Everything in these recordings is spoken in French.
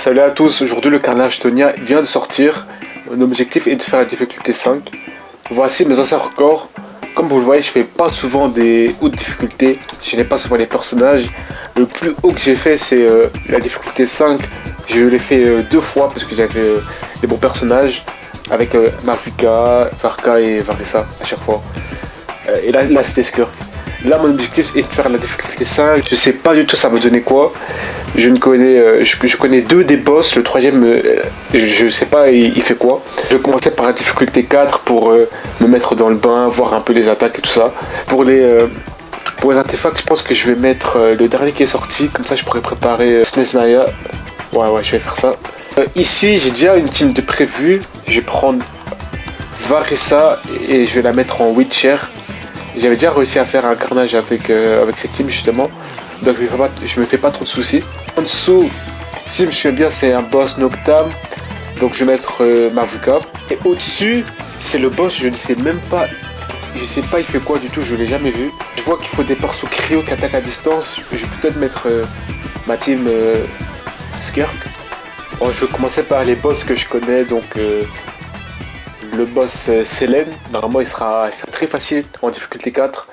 Salut à tous, aujourd'hui le carnage tonien vient de sortir. Mon objectif est de faire la difficulté 5. Voici mes anciens records. Comme vous le voyez, je fais pas souvent des hautes difficultés, je n'ai pas souvent les personnages. Le plus haut que j'ai fait c'est la difficulté 5. Je l'ai fait deux fois parce que j'avais des bons personnages avec Mafuka, Farka et Varissa à chaque fois. Et là c'était Skurk. Là mon objectif est de faire la difficulté 5. Je sais pas du tout ça va donner quoi. Je ne connais, je connais deux des boss, le troisième, je sais pas il fait quoi. Je vais commencer par la difficulté 4 pour me mettre dans le bain, voir un peu les attaques et tout ça. Pour les artefacts, je pense que je vais mettre le dernier qui est sorti, comme ça je pourrais préparer SNES Naya. Ouais, je vais faire ça. Ici, j'ai déjà une team de prévu. Je vais prendre Varissa et je vais la mettre en Witcher. J'avais déjà réussi à faire un carnage avec cette team justement. Donc je me fais pas trop de soucis. En dessous, si je me souviens bien, c'est un boss Noctam. Donc je vais mettre Mavuka. Et au-dessus, c'est le boss, je ne sais même pas. Je sais pas il fait quoi du tout, je l'ai jamais vu. Je vois qu'il faut des persos cryo qui attaquent à distance. Je vais peut-être mettre ma team Skirk. Bon, je vais commencer par les boss que je connais. Donc le boss Selene. Normalement il sera très facile en difficulté 4.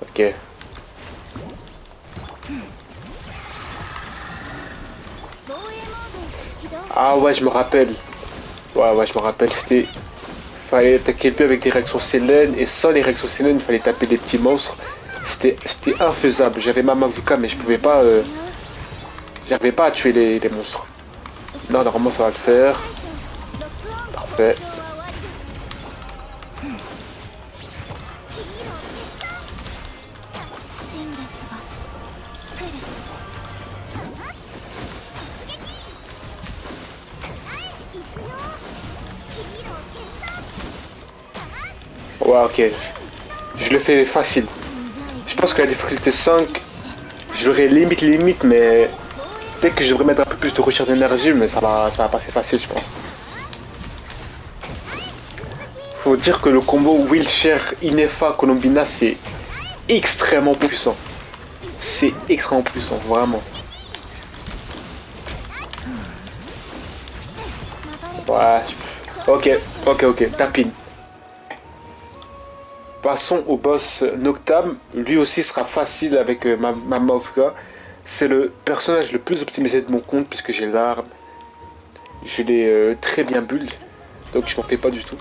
Ok. Ah ouais, je me rappelle. Ouais, je me rappelle, c'était... Fallait attaquer le but avec des réactions Selene, et sans les réactions Selene, il fallait taper des petits monstres. C'était infaisable. J'avais ma Mavuka, mais je pouvais pas... J'arrivais pas à tuer les monstres. Non, normalement ça va le faire. Parfait. Ouais, ok. Je le fais facile. Je pense que la difficulté 5, je l'aurais limite, mais peut-être que je devrais mettre un peu plus de recherche d'énergie, mais ça va passer facile, je pense. Faut dire que le combo Wheelchair Inefa Colombina, c'est extrêmement puissant. C'est extrêmement puissant, vraiment. Ouais. Ok. Tapine. Passons au boss Noctam. Lui aussi sera facile avec ma Mavuka. C'est le personnage le plus optimisé de mon compte puisque j'ai l'arme. Je l'ai très bien build. Donc je m'en fais pas du tout.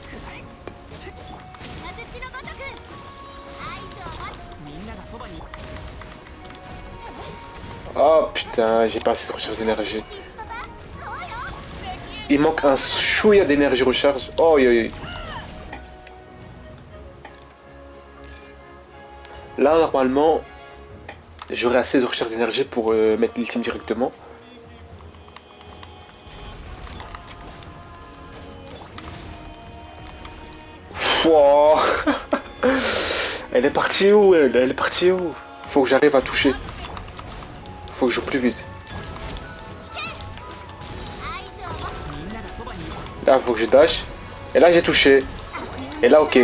Oh putain, j'ai pas assez de recharge d'énergie. Il manque un chouïa d'énergie recharge. Oh yo. Là normalement, j'aurai assez de recharge d'énergie pour mettre l'ultime directement. Wow. Elle est partie où elle est partie où? Faut que j'arrive à toucher. Faut que je joue plus vite. Là, faut que je dash. Et là, j'ai touché. Et là, ok.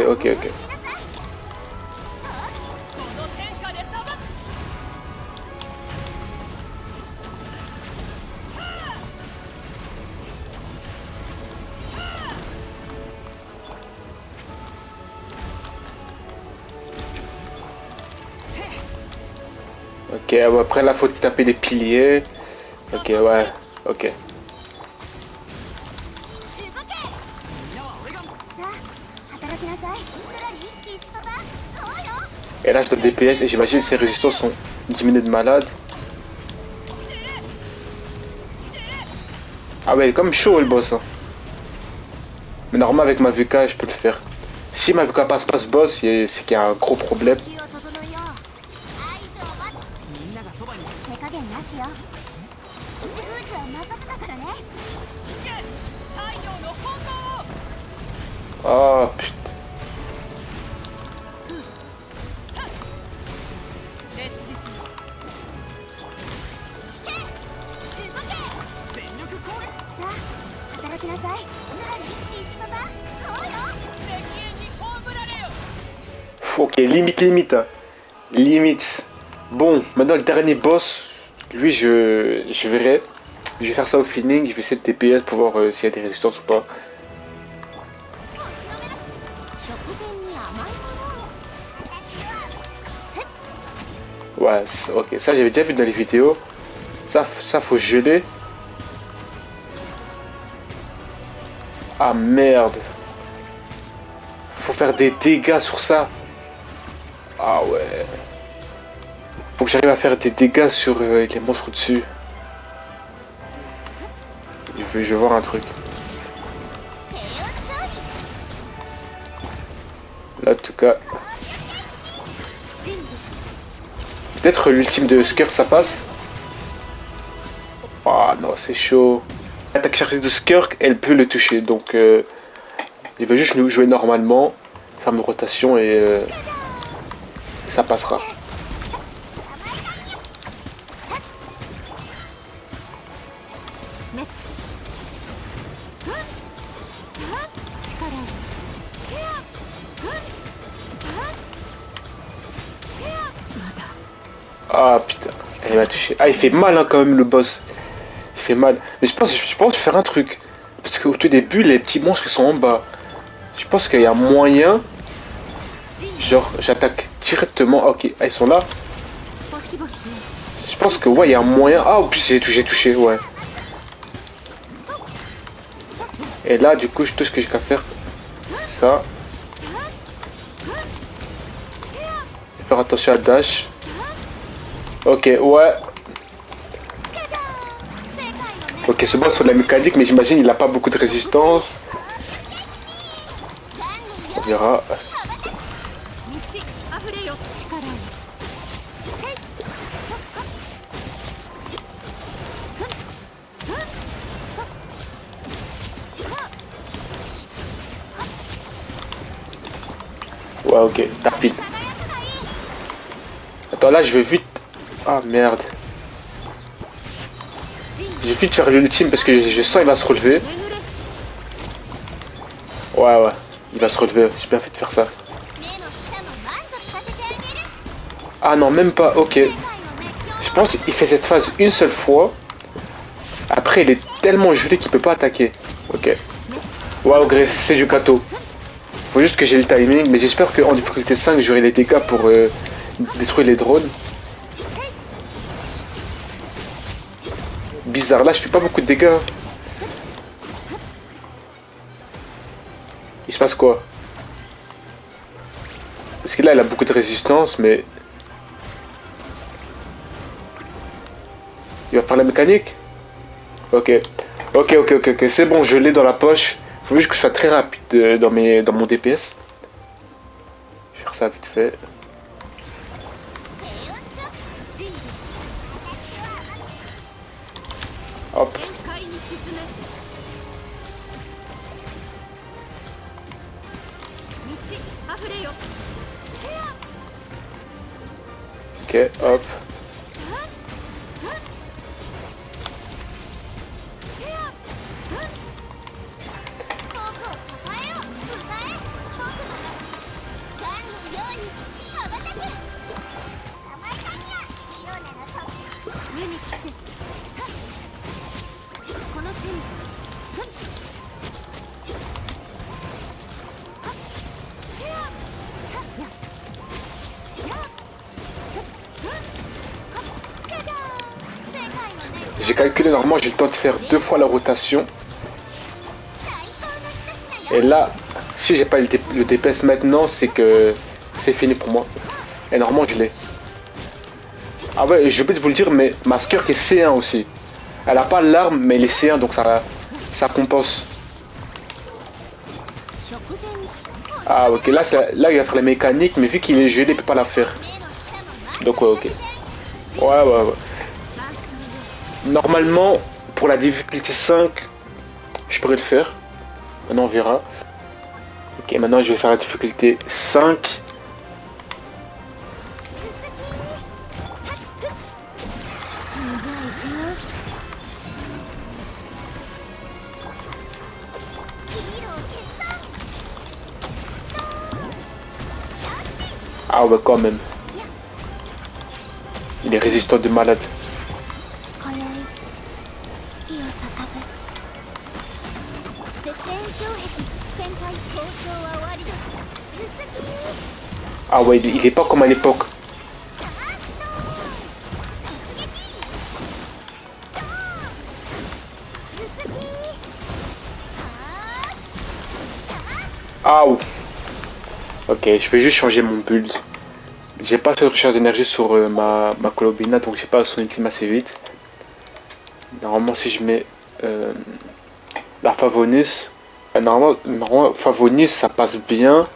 Ok, après là, faut taper des piliers. Ok. Et là, je donne des PS et j'imagine que ces résistances sont diminuées de malade. Ah ouais, comme chaud le boss. Hein. Mais normalement, avec Mavuka, je peux le faire. Si Mavuka passe pas ce boss, c'est qu'il y a un gros problème. Oh putain. Ok, limite. Hein. Limite. Bon, maintenant le dernier boss, lui je verrai. Je vais faire ça au feeling, je vais essayer de TPS pour voir s'il y a des résistances ou pas. Ouais, ok, ça j'avais déjà vu dans les vidéos. Ça faut geler. Ah merde. Faut faire des dégâts sur ça. Ah ouais. Faut que j'arrive à faire des dégâts sur les monstres au-dessus. Je vais voir un truc. Là, en tout cas. Peut-être l'ultime de Skirk ça passe. Ah non, c'est chaud. L'attaque chargée de Skirk, elle peut le toucher. Donc, il va juste nous jouer normalement. Faire mes rotations et ça passera. Ah putain, elle m'a touché. Ah, il fait mal hein, quand même le boss. Il fait mal. Mais je pense que je vais faire un truc. Parce qu'au tout début, les petits monstres ils sont en bas. Je pense qu'il y a moyen. Genre, j'attaque directement. Ok, ah, ils sont là. Je pense que ouais, il y a un moyen. Ah, en plus j'ai touché, ouais. Et là, du coup, tout ce que j'ai qu'à faire, ça. Faire attention à dash. Ok, ouais. Ok, c'est bon sur la mécanique, mais j'imagine il a pas beaucoup de résistance. On verra. Ouais, ok, rapide. Attends, là, je vais vite. Ah, merde. Je vais vite faire l'ultime parce que je sens qu'il va se relever. Ouais, il va se relever. J'ai bien fait de faire ça. Ah non, même pas. Ok. Je pense qu'il fait cette phase une seule fois. Après, il est tellement gelé qu'il peut pas attaquer. Ok. Ouais, Gré, c'est du gâteau. Faut juste que j'ai le timing, mais j'espère qu'en difficulté 5, j'aurai les dégâts pour détruire les drones. Bizarre, là je fais pas beaucoup de dégâts. Il se passe quoi? Parce que là, il a beaucoup de résistance, mais... Il va faire la mécanique? Ok. Ok. C'est bon, je l'ai dans la poche. Faut juste que je sois très rapide dans mon DPS. Je vais faire ça vite fait. Hop. Ok, hop. J'ai calculé normalement, j'ai le temps de faire 2 fois la rotation. Et là, si j'ai pas le DPS maintenant, c'est que c'est fini pour moi. Et normalement, je l'ai. Ah ouais, j'ai oublié de vous le dire, mais ma Skirk est C1 aussi. Elle a pas l'arme, mais elle est C1, donc ça compense. Ah ok, là il va faire la mécanique, mais vu qu'il est gelé, il peut pas la faire. Donc ouais, ok. Ouais. Normalement, pour la difficulté 5, je pourrais le faire. Maintenant on verra. Ok, maintenant je vais faire la difficulté 5. Ah ouais, quand même. Il est résistant de malade. Ah ouais, il est pas comme à l'époque. Ah ouh. Ok, je vais juste changer mon build. J'ai pas assez de recharge d'énergie sur ma Colobina, donc j'ai pas son ultime assez vite. Normalement, si je mets la Favonus, normalement, Favonus ça passe bien.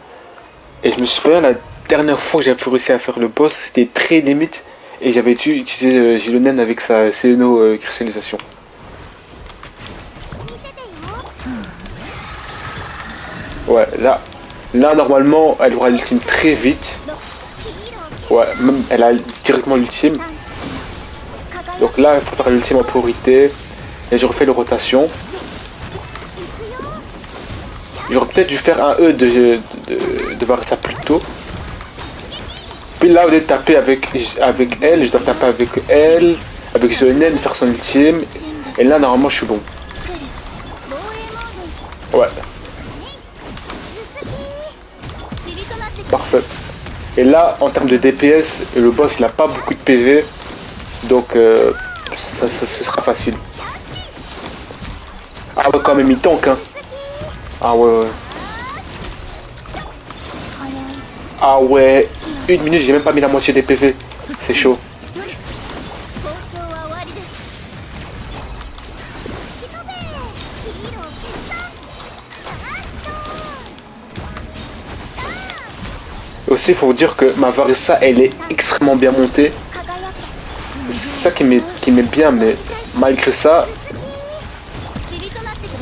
Et je me souviens la dernière fois que j'avais réussi à faire le boss, c'était très limite. Et j'avais dû utiliser Gilonen avec sa Séléno cristallisation. Ouais, là normalement, elle aura l'ultime très vite. Ouais, même elle a directement l'ultime. Donc là, il faut faire l'ultime en priorité. Et je refais le rotation. J'aurais peut-être dû faire un E de Varessa plus tôt. Puis là, au lieu de taper avec elle, je dois taper avec elle, avec Zonen, faire son ultime. Et là, normalement, je suis bon. Ouais. Parfait. Et là, en termes de DPS, le boss, il a pas beaucoup de PV. Donc, ce sera facile. Ah ouais, quand même, il tank, hein. Ah ouais, ouais. Ah ouais. Une minute, j'ai même pas mis la moitié des PV. C'est chaud. Aussi, il faut dire que ma Varessa, elle est extrêmement bien montée. C'est ça qui m'est bien, mais malgré ça,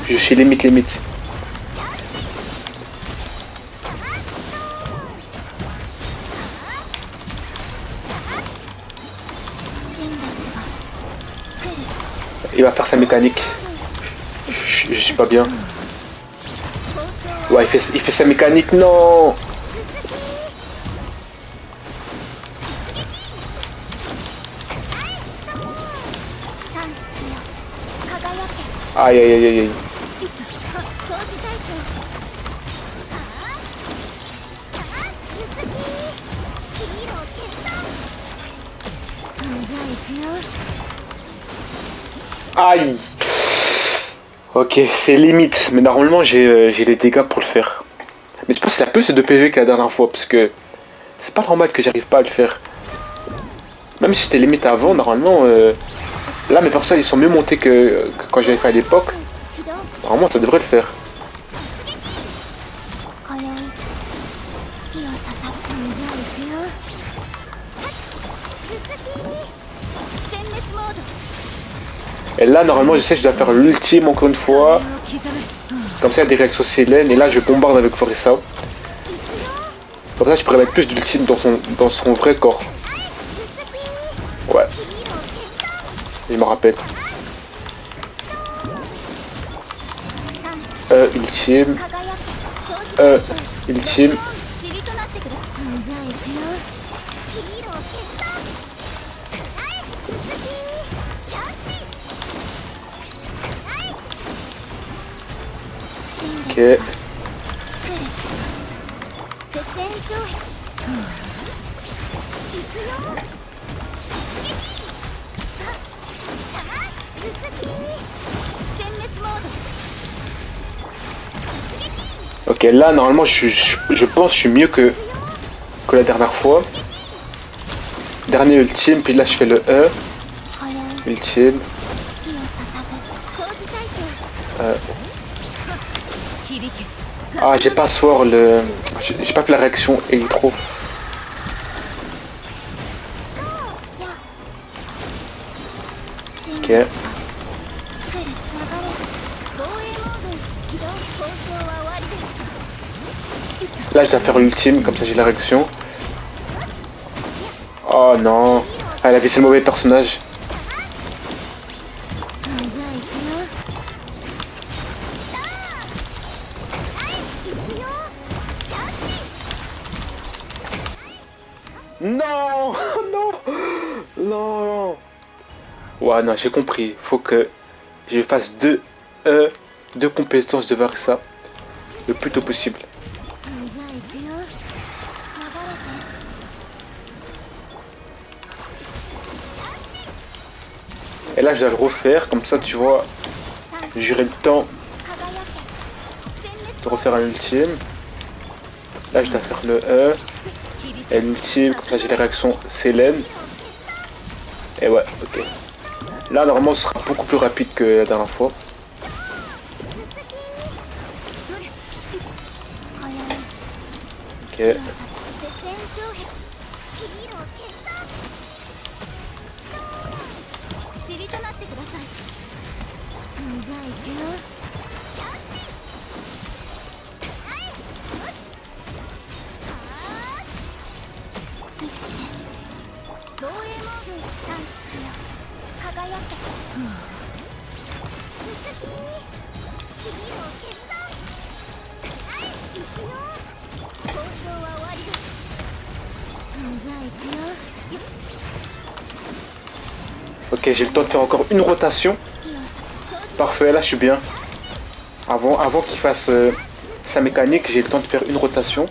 je suis limite. Il va faire sa mécanique. Je suis pas bien. Ouais, il fait sa mécanique, non. Aïe aïe aïe aïe. Aïe. Ok, c'est limite, mais normalement j'ai les dégâts pour le faire. Mais je pense qu'il a plus de PV que la dernière fois, parce que c'est pas normal que j'arrive pas à le faire. Même si c'était limite avant, normalement, là mes personnages ils sont mieux montés que quand j'avais fait à l'époque. Normalement ça devrait le faire. Et là normalement je sais que je dois faire l'ultime encore une fois. Comme ça il y a des réactions Célène, et là je bombarde avec Foressa. Comme ça je pourrais mettre plus d'ultime dans son vrai corps. Ouais. Je me rappelle. Ultime. Ultime. Ok. Ok, là normalement je pense que je suis mieux que la dernière fois. Dernier ultime, puis là je fais le E. Ultime. Ah, j'ai pas soir le. J'ai pas fait la réaction électro. Ok. Là, je dois faire l'ultime, comme ça j'ai la réaction. Oh non. Elle a visé le mauvais personnage. Non. Non. Non. Ouais, non, j'ai compris. Faut que je fasse 2 E 2 compétences de Varsa le plus tôt possible. Et là je dois le refaire, comme ça tu vois, j'aurai le temps de refaire un ultime. Là je dois faire le E. Et l'ultime, comme ça j'ai les réactions Célène. Et ouais, ok. Là normalement ce sera beaucoup plus rapide que la dernière fois. Ok. Ok, j'ai le temps de faire encore une rotation. Parfait, là je suis bien. Avant qu'il fasse sa mécanique, j'ai le temps de faire une rotation.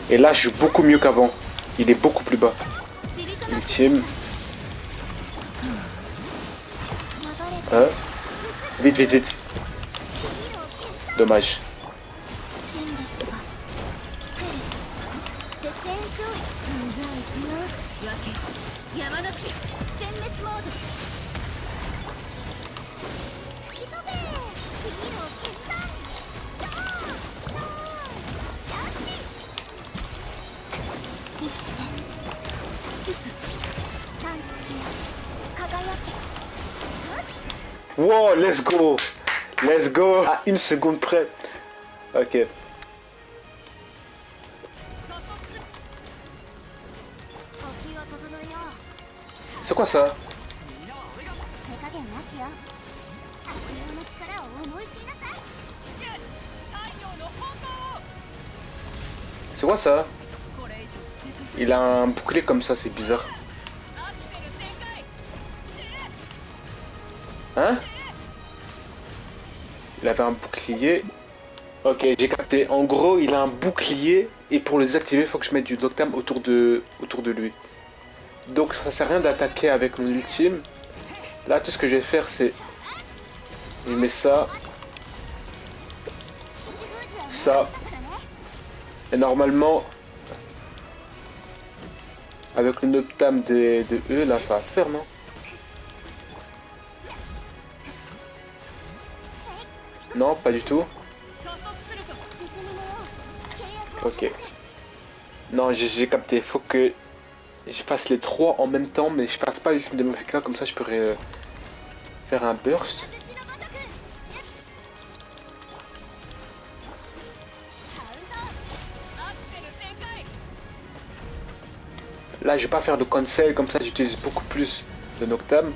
Et là je suis beaucoup mieux qu'avant. Il est beaucoup plus bas. Ultime. Vite, vite, vite. Dommage. Wow, let's go. Let's go. À une seconde près. Ok. C'est quoi ça? C'est quoi ça? Il a un bouclier comme ça, c'est bizarre. Hein? Il avait un bouclier. Ok, j'ai capté. En gros, il a un bouclier et pour le désactiver, il faut que je mette du Noctam autour de lui. Donc ça sert à rien d'attaquer avec mon ultime. Là, tout ce que je vais faire, c'est... Je mets ça. Ça. Et normalement... Avec le Noctam de E, là, ça va faire, non? Non, pas du tout. Ok. Non, j'ai capté. Faut que je fasse les 3 en même temps, mais je fasse pas l'ultime de Mofika, comme ça je pourrais faire un burst. Là, je vais pas faire de cancel, comme ça j'utilise beaucoup plus de Noctam.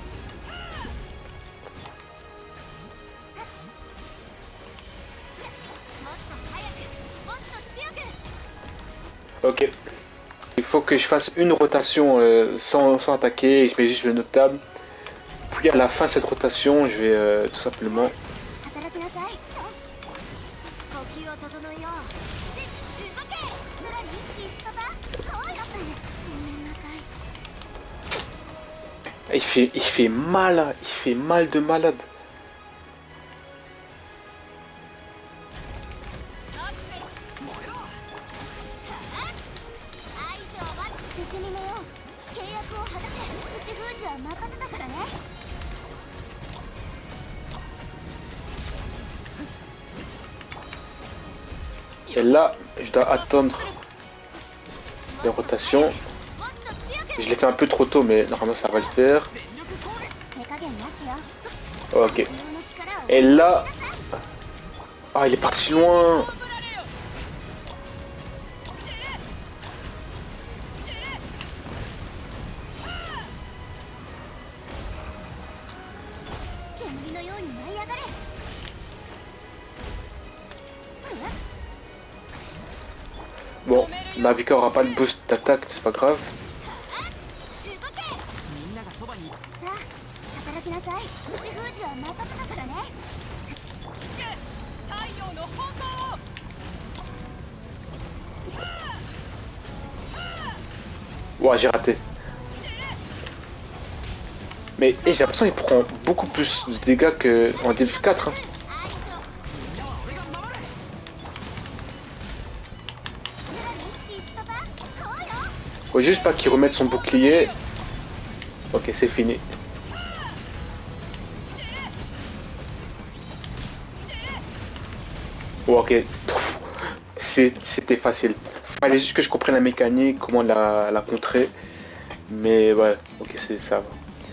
Ok. Il faut que je fasse une rotation sans attaquer, et je mets juste le Noctam. Puis à la fin de cette rotation, je vais tout simplement... Il fait mal, hein. Il fait mal de malade. Et là, je dois attendre les rotations. Je l'ai fait un peu trop tôt, mais normalement ça va le faire. Ok. Et là... Ah, il est parti loin. Bon, Navika aura pas le boost d'attaque, c'est pas grave. Ouah, j'ai raté. Mais j'ai l'impression qu'il prend beaucoup plus de dégâts qu'en Div 4. Hein. Faut juste pas qu'il remette son bouclier. Ok, c'est fini. Oh, ok. C'était facile. Fallait juste que je comprenne la mécanique, comment la contrer. Mais ouais, ok, ça va.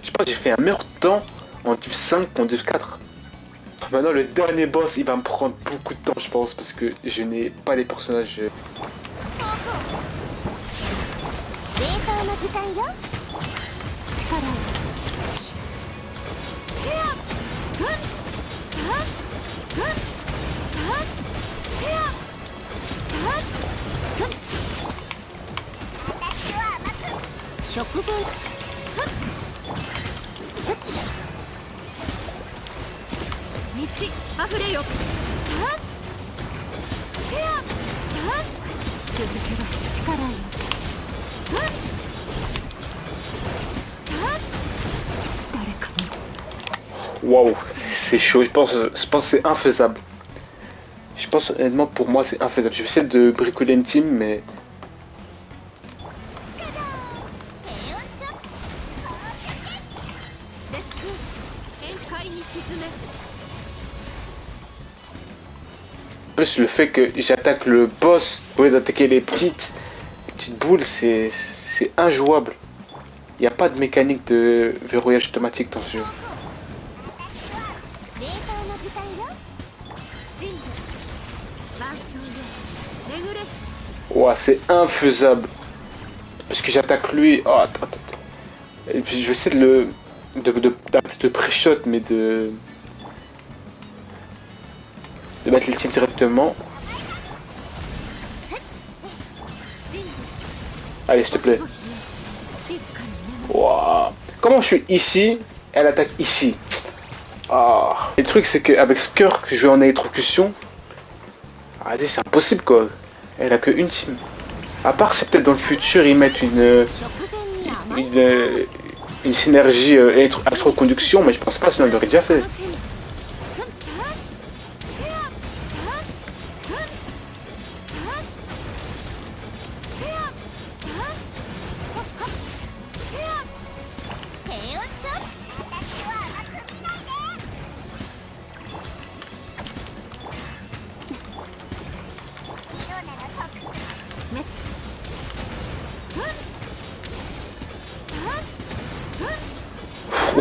Je pense que j'ai fait un meilleur temps en Div 5 qu'en Div 4. Maintenant, le dernier boss, il va me prendre beaucoup de temps, je pense, parce que je n'ai pas les personnages. Waouh, c'est chaud, je pense que c'est infaisable. Je pense honnêtement pour moi c'est infaisable. Je vais essayer de bricoler une team mais... En plus le fait que j'attaque le boss au lieu d'attaquer les petites boules, c'est injouable. Il n'y a pas de mécanique de verrouillage automatique dans ce jeu. Ouah, c'est infaisable. Parce que j'attaque lui. Oh, attends. Et puis je vais essayer de pré-shot, mais de mettre l'ultime directement. Allez, s'il te plaît. Wow. Comment je suis ici, elle attaque ici. Ah. Et le truc, c'est qu'avec Skirk, je vais en électrocution. Ah, c'est impossible quoi. Elle a que une team. À part c'est peut-être dans le futur, ils mettent une synergie électroconduction, mais je pense pas, sinon ils l'auraient déjà fait.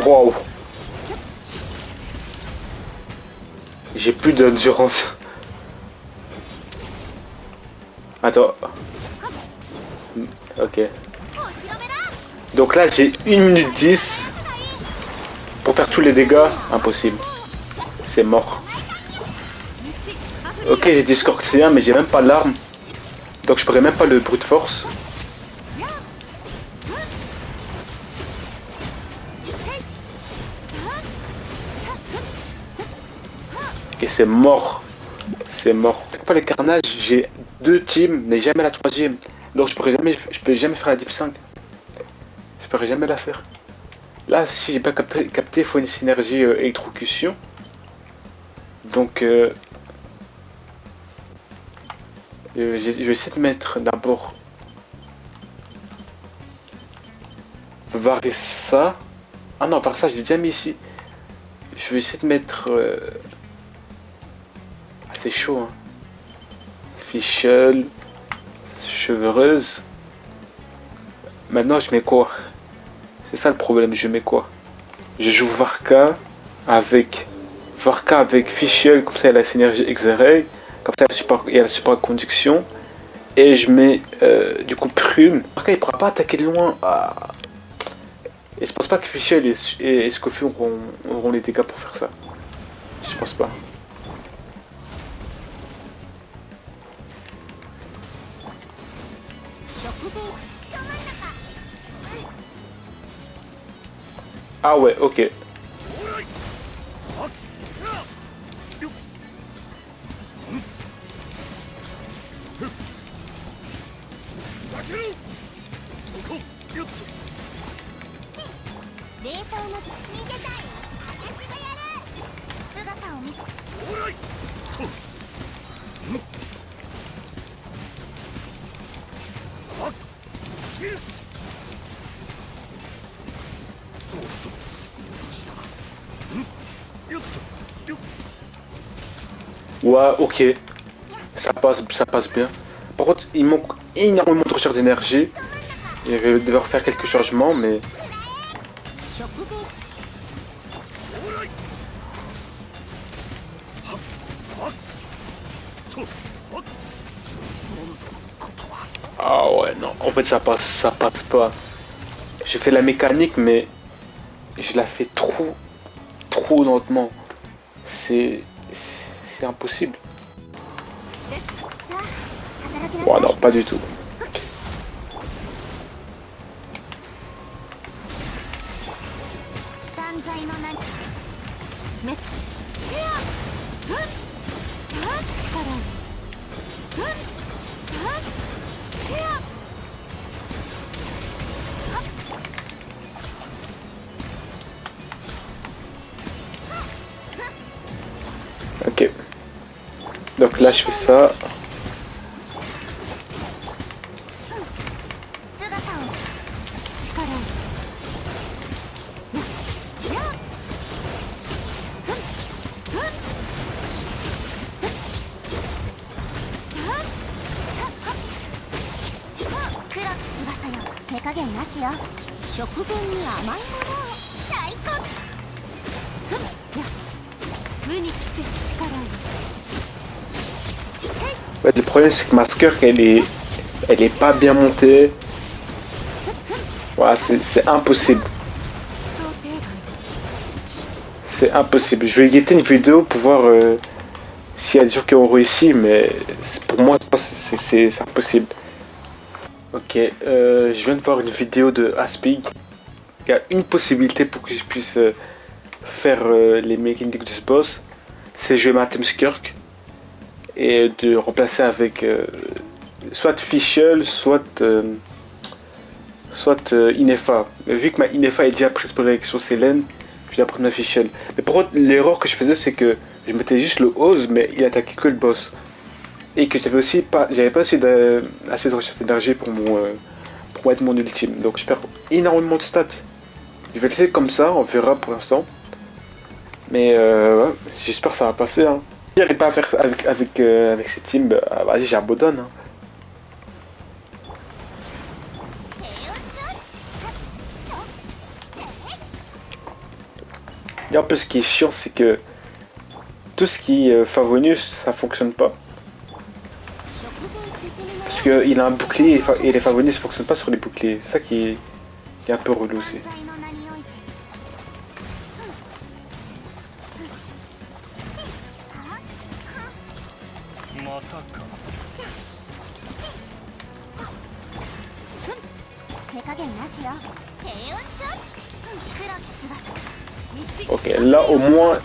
Wow. J'ai plus d'endurance. Attends. Ok. Donc là j'ai 1 minute 10 pour faire tous les dégâts. Impossible. C'est mort. Ok, j'ai dit Scorxien mais j'ai même pas l'arme. Donc je pourrais même pas le brute force. Et c'est mort. C'est mort. Pas les carnages, j'ai 2 teams, mais jamais la 3e. Donc je peux jamais faire la div 5. Je pourrais jamais la faire. Là, si j'ai pas capté, il faut une synergie électrocution. Donc je vais essayer de mettre d'abord Varissa. Ah non, Varissa, je l'ai déjà mis ici. Je vais essayer de mettre... Ah, c'est chaud, hein. Fischl, chevreuse. Maintenant, je mets quoi? C'est ça le problème, je mets quoi? Je joue Varka avec Fischl, comme ça il a la synergie X-Ray, comme ça il y a la super conduction. Et je mets du coup Prune. Varka il pourra pas attaquer de loin. Ah. Et je pense pas que Fischl et Scofield auront les dégâts pour faire ça. Je pense pas. Ah ouais, ok. Ouais, ok, ça passe bien. Par contre, il manque énormément de recherche d'énergie. Et je vais devoir faire quelques changements, mais... Ah ouais, non, en fait ça passe pas. J'ai fait la mécanique, mais je la fais trop lentement. C'est c'est impossible. Ouais, non, pas du tout. Ok. Donc là, je fais ça. Ouais, le problème, c'est que ma skirk, elle est pas bien montée. Voilà, c'est impossible. C'est impossible. Je vais guetter une vidéo pour voir s'il y a des gens qui ont réussi, mais pour moi, c'est impossible. Ok, je viens de voir une vidéo de Aspig. Il y a une possibilité pour que je puisse faire les mécaniques de ce boss. C'est jouer ma Skirk et de remplacer avec soit Fischl, soit Inefa. Mais vu que ma Inefa est déjà prise pour l'élection Selene, je vais prendre ma Fischl. Mais par contre, l'erreur que je faisais, c'est que je mettais juste le Ose, mais il attaquait que le boss. Et que j'avais pas aussi assez de recherche d'énergie pour être mon ultime. Donc je perds énormément de stats. Je vais le laisser comme ça, on verra pour l'instant. Mais ouais, j'espère que ça va passer. Hein. Si j'arrive pas à faire ça avec cette team, bah, vas-y, j'abandonne. Hein. Et en plus, ce qui est chiant, c'est que tout ce qui est Favonius, ça fonctionne pas. Parce qu'il a un bouclier et les Favonius ne fonctionnent pas sur les boucliers. C'est ça qui est un peu relou aussi. Ok, là au moins,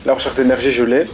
la recherche d'énergie, je l'ai.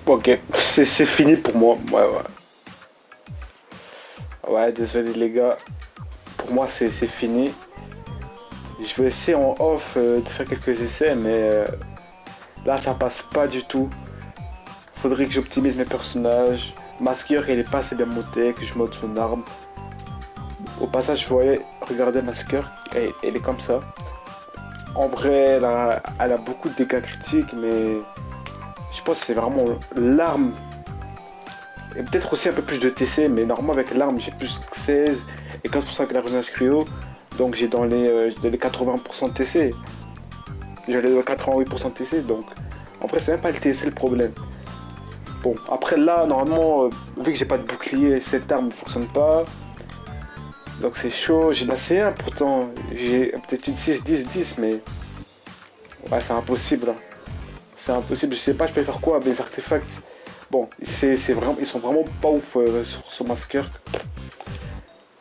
Ok, c'est fini pour moi. Ouais, désolé les gars. Pour moi, c'est fini. Je vais essayer en off de faire quelques essais, mais Là, ça passe pas du tout. Faudrait que j'optimise mes personnages. Masqueur, il est pas assez bien monté, que je mode son arme. Au passage, vous voyez, regardez Masqueur, elle est comme ça. En vrai, elle a beaucoup de dégâts critiques, mais je pense que c'est vraiment l'arme. Et peut-être aussi un peu plus de TC, mais normalement avec l'arme, j'ai plus que 16 et 15% avec la résonance cryo. Donc j'ai dans les 80% de TC. J'ai les 88% de TC, donc en vrai, c'est même pas le TC le problème. Bon, après là, normalement, vu que j'ai pas de bouclier, cette arme ne fonctionne pas. Donc c'est chaud, j'ai la C1 pourtant, j'ai peut-être une 6-10-10, mais ouais, c'est impossible, hein. C'est impossible, je sais pas, je peux faire quoi avec les artefacts. Bon, c'est vraiment, ils sont vraiment pas ouf sur Masker.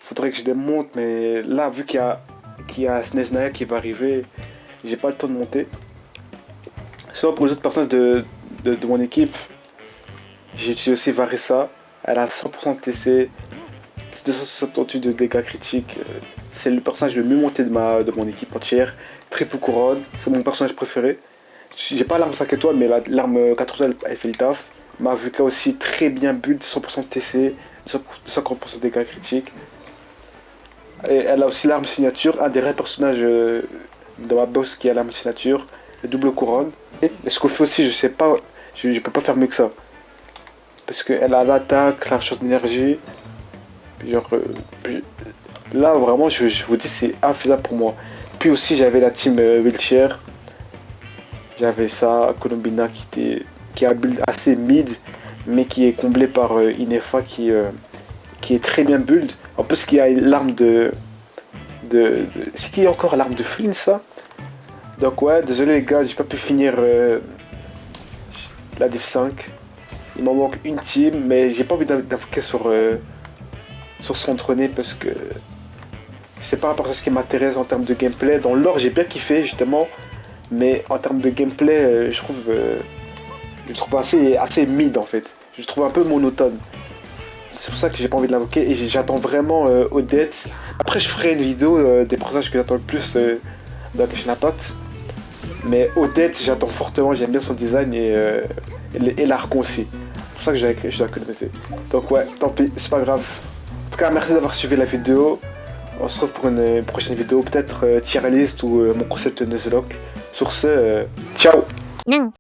Faudrait que je les monte, mais là, vu qu'il y a Snezhnaya qui va arriver, j'ai pas le temps de monter. Sinon, pour les autres personnes de mon équipe, j'ai utilisé aussi Varessa. Elle a 100% de TC, 268 de dégâts critiques. C'est le personnage le mieux monté de mon équipe entière. Triple couronne, c'est mon personnage préféré. J'ai pas l'arme 5 étoiles, mais l'arme 4 étoiles, elle fait le taf. Mavuka aussi très bien build, 100% de TC, 50% de dégâts critiques. Et elle a aussi l'arme signature, un des rares personnages de ma boss qui a l'arme signature, le double couronne. Et ce qu'on fait aussi, je sais pas, je peux pas faire mieux que ça. Parce qu'elle a l'attaque, la recharge d'énergie. Genre, là vraiment, je vous dis, c'est infaisable pour moi. Puis aussi, j'avais la team Wheelchair. J'avais ça, Colombina qui a un build assez mid, mais qui est comblé par Inefa qui est très bien build. En plus, qui a l'arme c'est qui a encore l'arme de Flynn, ça? Donc ouais, désolé les gars, j'ai pas pu finir la Div 5. Il m'en manque une team, mais j'ai pas envie d'invoquer sur son trôné parce que c'est pas rapport à ce qui m'intéresse en termes de gameplay. Dans l'or, j'ai bien kiffé justement, mais en termes de gameplay, je trouve assez mid en fait. Je trouve un peu monotone. C'est pour ça que j'ai pas envie de l'invoquer et j'attends vraiment Odette. Après, je ferai une vidéo des personnages que j'attends le plus dans Genshin Impact. Mais Odette, j'attends fortement, j'aime bien son design et l'arc aussi. C'est pour ça que je dois économiser. Donc ouais, tant pis, c'est pas grave. En tout cas, merci d'avoir suivi la vidéo. On se retrouve pour une prochaine vidéo, peut-être tier list ou mon concept Nuzlocke. Sur ce, ciao.